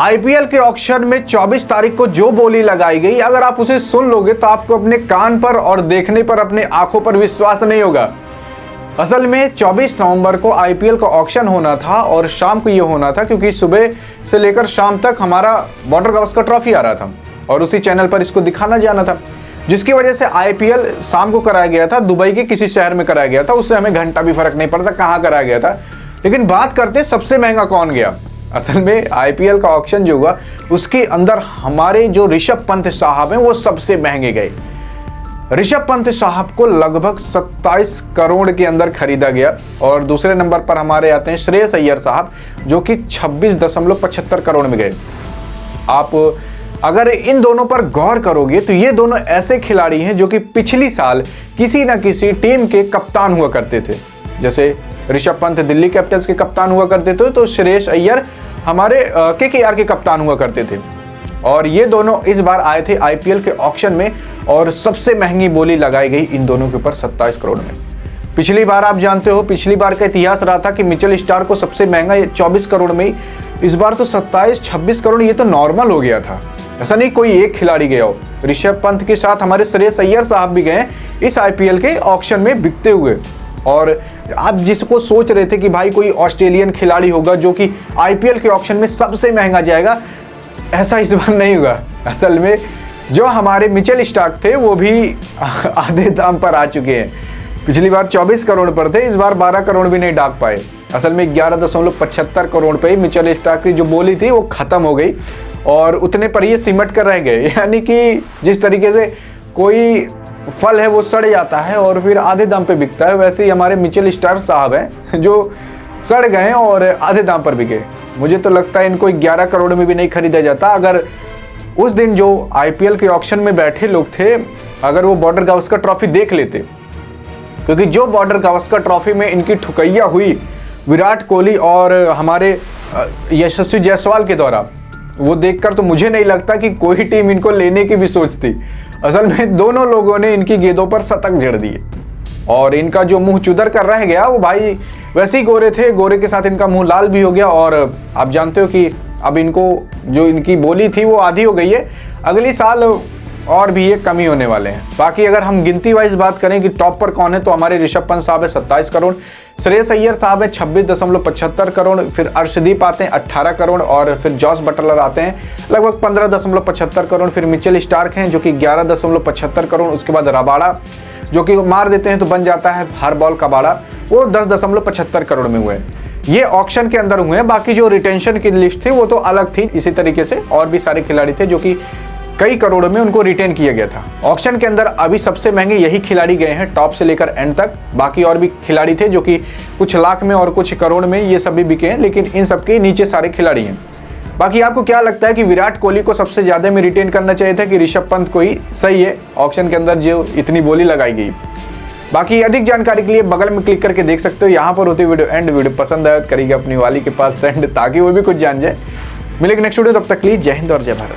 IPL के auction में 24 तारीख को जो बोली लगाई गई, अगर आप उसे सुन लोगे तो आपको अपने कान पर और देखने पर, अपने आंखों पर विश्वास नहीं होगा। असल में 24 नवंबर को आईपीएल का ऑक्शन होना था और शाम को ये होना था, क्योंकि सुबह से लेकर शाम तक हमारा बॉर्डर गावस्कर ट्रॉफी आ रहा था और उसी चैनल पर इसको दिखाना जाना था, जिसकी वजह से आईपीएल शाम को कराया गया था। दुबई के किसी शहर में कराया गया था, उससे हमें घंटा भी फर्क नहीं पड़ता कहाँ कराया गया था। लेकिन बात करते सबसे महंगा कौन गया। असल में आईपीएल का ऑक्शन जो हुआ उसके अंदर हमारे जो ऋषभ पंत साहब हैं वो सबसे महंगे गए। ऋषभ पंत साहब को लगभग 27 करोड़ के अंदर खरीदा गया और दूसरे नंबर पर हमारे आते हैं श्रेयस अय्यर साहब, जो कि 26.75 करोड़ में गए। आप अगर इन दोनों पर गौर करोगे तो ये दोनों ऐसे खिलाड़ी हैं जो कि पिछली साल किसी न किसी टीम के कप्तान हुआ करते थे। जैसे ऋषभ पंत दिल्ली कैपिटल्स के कप्तान हुआ करते थे, तो श्रेयस अय्यर हमारे केकेआर के कप्तान हुआ करते थे। और ये दोनों इस बार आए थे आईपीएल के ऑक्शन में और सबसे महंगी बोली लगाई गई इन दोनों के ऊपर 27 करोड़ में। पिछली बार आप जानते हो, पिछली बार का इतिहास रहा था कि मिचेल स्टार्क को सबसे महंगा 24 करोड़ में ही, इस बार तो 27-26 करोड़, ये तो नॉर्मल हो गया था। ऐसा नहीं कोई एक खिलाड़ी गया हो। ऋषभ पंत के साथ हमारे श्रेयस अय्यर साहब भी गए इस आईपीएल के ऑक्शन में बिकते हुए। और आप जिसको सोच रहे थे कि भाई कोई ऑस्ट्रेलियन खिलाड़ी होगा जो कि आईपीएल के ऑक्शन में सबसे महंगा जाएगा, ऐसा इस बार नहीं हुआ। असल में जो हमारे मिचेल स्टार्क थे वो भी आधे दाम पर आ चुके हैं। पिछली बार 24 करोड़ पर थे, इस बार 12 करोड़ भी नहीं डाक पाए। असल में 11.75 करोड़ पे ही मिचेल स्टार्क की जो बोली थी वो खत्म हो गई और उतने पर ये सिमट कर रह गए। यानी कि जिस तरीके से कोई फल है वो सड़ जाता है और फिर आधे दाम पे बिकता है, वैसे ही हमारे मिचेल स्टार्क साहब हैं जो सड़ गए और आधे दाम पर बिके। मुझे तो लगता है इनको 11 करोड़ में भी नहीं खरीदा जाता। अगर उस दिन जो आईपीएल के ऑक्शन में बैठे लोग थे, अगर वो बॉर्डर गावस्कर ट्रॉफी देख लेते, क्योंकि जो बॉर्डर गावस्कर ट्रॉफी में इनकी ठुकैया हुई विराट कोहली और हमारे यशस्वी जायसवाल के द्वारा, वो देखकर तो मुझे नहीं लगता कि कोई टीम इनको लेने की भी सोचती। असल में दोनों लोगों ने इनकी गेंदों पर शतक जड़ दिए और इनका जो मुंह चुदर कर रह गया, वो भाई वैसे ही गोरे थे, गोरे के साथ इनका मुंह लाल भी हो गया। और आप जानते हो कि अब इनको जो इनकी बोली थी वो आधी हो गई है, अगली साल और भी ये कमी होने वाले हैं। बाकी अगर हम गिनती वाइज बात करें कि टॉप पर कौन है, तो हमारे ऋषभ पंत साहब है 27 करोड़, श्रेयस अय्यर साहब है 26.75 करोड़, फिर अर्शदीप आते हैं 18 करोड़ और फिर जॉस बटलर आते हैं लगभग 15.75 करोड़, फिर मिचेल स्टार्क हैं जो कि 11.75 करोड़, उसके बाद रबाड़ा जो कि मार देते हैं तो बन जाता है हर बॉल कबाड़ा, वो 10.75 करोड़ में हुए। ये ऑक्शन के अंदर हुए हैं। बाकी जो रिटेंशन की लिस्ट थी वो तो अलग थी। इसी तरीके से और भी सारे खिलाड़ी थे जो कि कई करोड़ों में उनको रिटेन किया गया था। ऑक्शन के अंदर अभी सबसे महंगे यही खिलाड़ी गए हैं टॉप से लेकर एंड तक। बाकी और भी खिलाड़ी थे जो कि कुछ लाख में और कुछ करोड़ में, ये सब भी बिके हैं, लेकिन इन सबके नीचे सारे खिलाड़ी हैं। बाकी आपको क्या लगता है कि विराट कोहली को सबसे ज्यादा में रिटेन करना चाहिए था कि ऋषभ पंत को ही? सही है, ऑक्शन के अंदर जो इतनी बोली लगाई गई। बाकी अधिक जानकारी के लिए बगल में क्लिक करके देख सकते हो, यहाँ पर होती वीडियो एंड। वीडियो पसंद आए करिएगा अपनी वाली के पास सेंड, ताकि वो भी कुछ जान जाए। मिलेंगे नेक्स्ट वीडियो, तब तक के लिए जय हिंद और जय भारत।